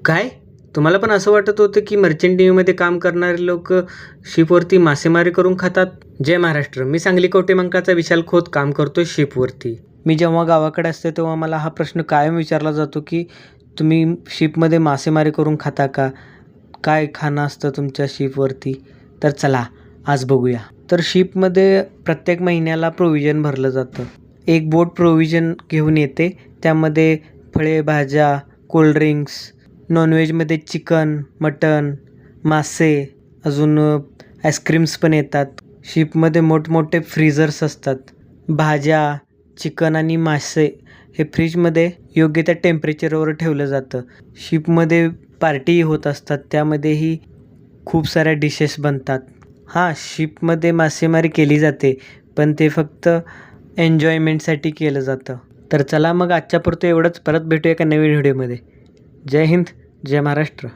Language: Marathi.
काय? तुम्हाला पण असं वाटत होतं की मर्चंट नेव्हीमध्ये काम करणारे लोक शिपवरती मासेमारी करून खातात? जय महाराष्ट्र. मी सांगली कवठेमहांकाळचा विशाल खोत काम करतोय शिपवरती. मी जेव्हा गावाकडे असते तेव्हा मला हा प्रश्न कायम विचारला जातो की तुम्ही शिपमध्ये मासेमारी करून खाता का? काय खाणं असतं तुमच्या शिपवरती? तर चला आज बघूया. तर शिपमध्ये प्रत्येक महिन्याला प्रोव्हिजन भरलं जातं. एक बोट प्रोव्हिजन घेऊन येते. त्यामध्ये फळे, भाज्या, कोल्ड्रिंक्स, नॉनव्हेजमध्ये चिकन, मटण, मासे, अजून आईस्क्रीम्स पण येतात. शिपमध्ये मोठमोठे फ्रीझर्स असतात. भाज्या, चिकन आणि मासे हे फ्रीजमध्ये योग्य त्या टेम्परेचरवर ठेवलं जातं. शिपमध्ये पार्टीही होत असतात. त्यामध्येही खूप साऱ्या डिशेस बनतात. हां, शिपमध्ये मासेमारी केली जाते, पण ते फक्त एन्जॉयमेंटसाठी केलं जातं. तर चला मग आजच्यापुरतं एवढंच. परत भेटूया एका नवीन व्हिडिओमध्ये. जय हिंद, जय महाराष्ट्र.